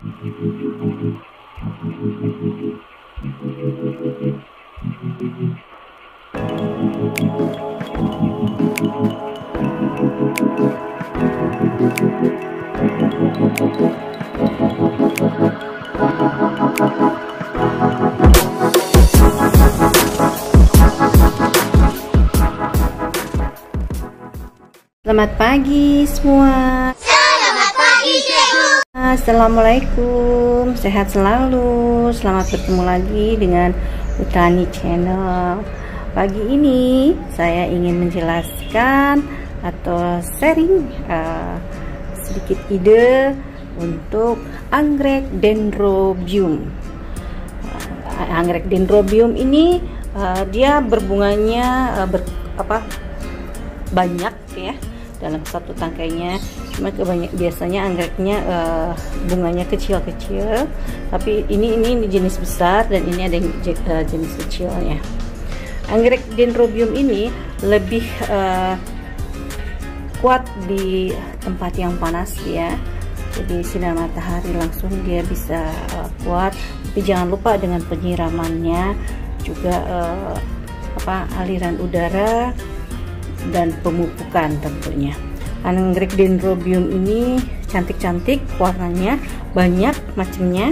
Selamat pagi semua. Selamat pagi, Cikgu. Assalamualaikum, sehat selalu. Selamat bertemu lagi dengan Utani Channel. Pagi ini saya ingin menjelaskan atau sharing sedikit ide untuk anggrek dendrobium. Anggrek dendrobium ini dia berbunganya banyak ya dalam satu tangkainya. Cuma biasanya anggreknya bunganya kecil-kecil, tapi ini jenis besar dan ini ada jenis kecilnya. Anggrek dendrobium ini lebih kuat di tempat yang panas ya. Jadi sinar matahari langsung dia bisa kuat. Tapi jangan lupa dengan penyiramannya juga aliran udara dan pemupukan tentunya. Anggrek dendrobium ini cantik-cantik, warnanya banyak macamnya.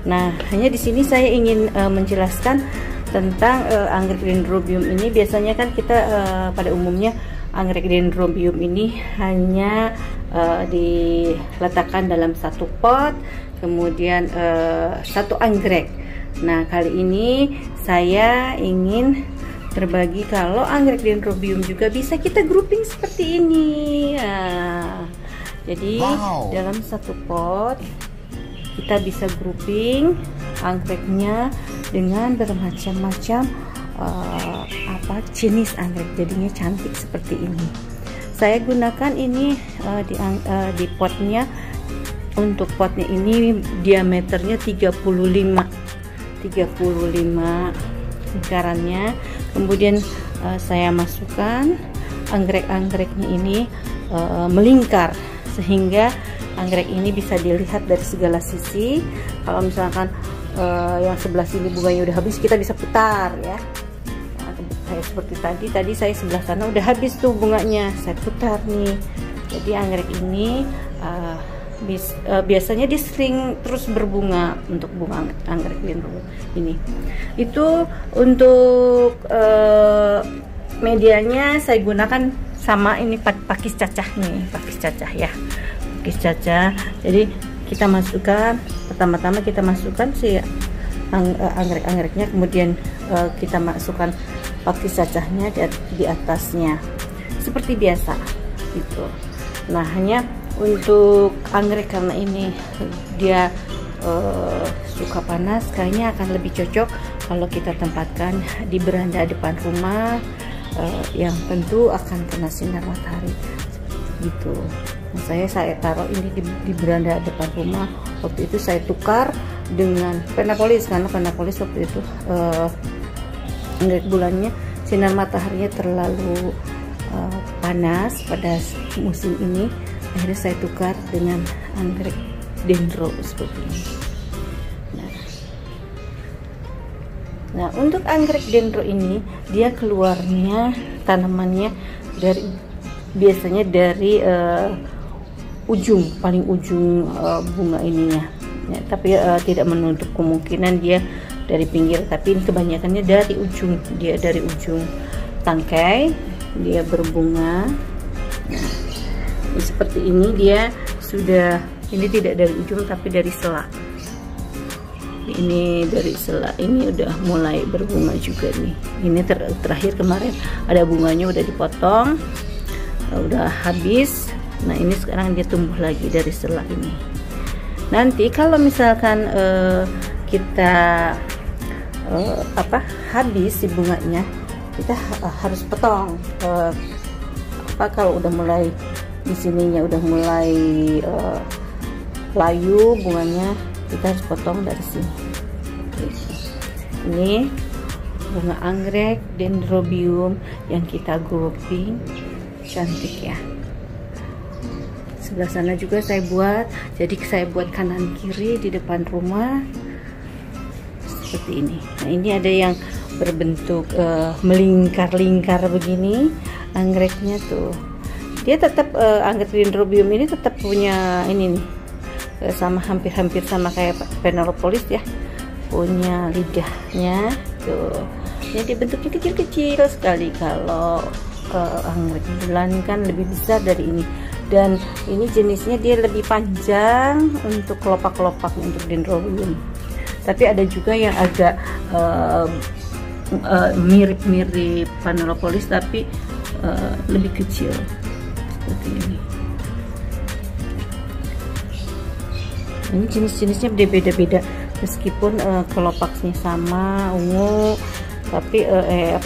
Nah, hanya di sini saya ingin menjelaskan tentang anggrek dendrobium ini. Biasanya kan kita pada umumnya anggrek dendrobium ini hanya diletakkan dalam satu pot, kemudian satu anggrek. Nah, kali ini saya ingin berbagi kalau anggrek dendrobium juga bisa kita grouping seperti ini. Nah, jadi dalam satu pot kita bisa grouping anggreknya dengan bermacam-macam jenis anggrek, jadinya cantik seperti ini. Saya gunakan ini di potnya. Untuk potnya ini diameternya 35 lingkarannya. Kemudian saya masukkan anggrek-anggreknya ini melingkar sehingga anggrek ini bisa dilihat dari segala sisi. Kalau misalkan yang sebelah sini bunganya udah habis, kita bisa putar ya. Nah, seperti tadi saya sebelah sana udah habis tuh bunganya, saya putar nih. Jadi anggrek ini biasanya dia sering terus berbunga untuk bunga anggrek dendrobium ini. Itu untuk medianya saya gunakan sama ini pakis cacah nih, pakis cacah ya, pakis cacah. Jadi kita masukkan pertama-tama kita masukkan si anggrek-anggreknya, kemudian kita masukkan pakis cacahnya di atasnya seperti biasa gitu. Nah, hanya untuk anggrek karena ini dia suka panas, kayaknya akan lebih cocok kalau kita tempatkan di beranda depan rumah yang tentu akan kena sinar matahari gitu. Nah, saya taruh ini di beranda depan rumah. Waktu itu saya tukar dengan pentapolis karena pentapolis waktu itu anggrek bulannya sinar mataharinya terlalu panas pada musim ini. Akhirnya saya tukar dengan anggrek dendro seperti ini. Nah, untuk anggrek dendro ini dia keluarnya tanamannya biasanya dari paling ujung bunga ininya. Ya, tapi tidak menutup kemungkinan dia dari pinggir, tapi ini kebanyakannya dari ujung. Dia dari ujung tangkai dia berbunga. Nah, seperti ini dia sudah, ini tidak dari ujung tapi dari sela. Ini dari sela ini udah mulai berbunga juga nih. Ini terakhir kemarin ada bunganya udah dipotong, udah habis. Nah, ini sekarang dia tumbuh lagi dari sela ini. Nanti kalau misalkan kita habis si bunganya, kita harus potong. Kalau udah mulai di sininya udah mulai layu bunganya, kita harus potong dari sini. Ini bunga anggrek dendrobium yang kita grouping, cantik ya. Sebelah sana juga saya buat. Jadi saya buat kanan kiri di depan rumah seperti ini. Nah, ini ada yang berbentuk melingkar-lingkar begini anggreknya tuh. Dia tetap anggrek Dendrobium ini tetap punya ini nih, sama hampir-hampir sama kayak Penelopolis ya, punya lidahnya tuh. Jadi bentuknya kecil-kecil sekali. Kalau anggrek bulan kan lebih besar dari ini, dan ini jenisnya dia lebih panjang untuk kelopak-kelopak untuk Dendrobium. Tapi ada juga yang agak mirip-mirip Penelopolis tapi lebih kecil seperti ini. Ini jenis-jenisnya beda-beda meskipun kelopaknya sama ungu, tapi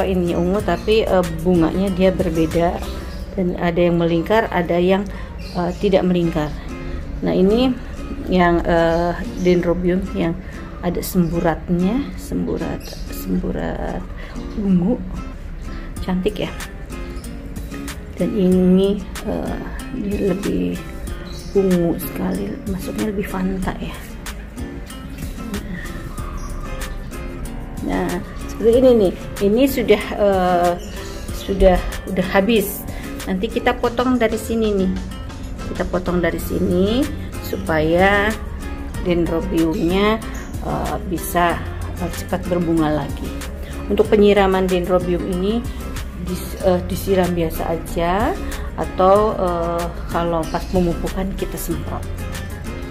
ini ungu tapi bunganya dia berbeda, dan ada yang melingkar, ada yang tidak melingkar. Nah, ini yang Dendrobium yang ada semburatnya, semburat ungu, cantik ya. Dan ini dia lebih ungu sekali, masuknya lebih Fanta ya. Nah, seperti ini nih. Ini sudah habis. Nanti kita potong dari sini nih. Kita potong dari sini supaya Dendrobiumnya bisa cepat berbunga lagi. Untuk penyiraman Dendrobium ini disiram biasa aja, atau kalau pas pemupukan kita semprot.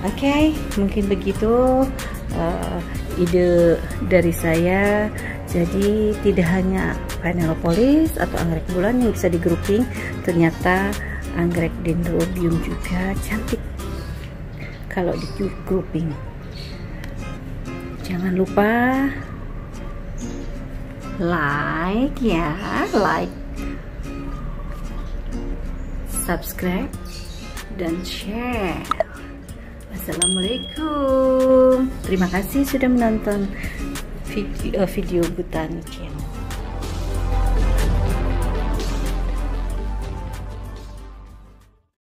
Oke, mungkin begitu ide dari saya. Jadi tidak hanya Penelopolis atau anggrek bulan yang bisa di-grouping, ternyata anggrek Dendrobium juga cantik kalau di-grouping. Jangan lupa like ya, like, subscribe, dan share. Assalamualaikum. Terima kasih sudah menonton video Botani Channel.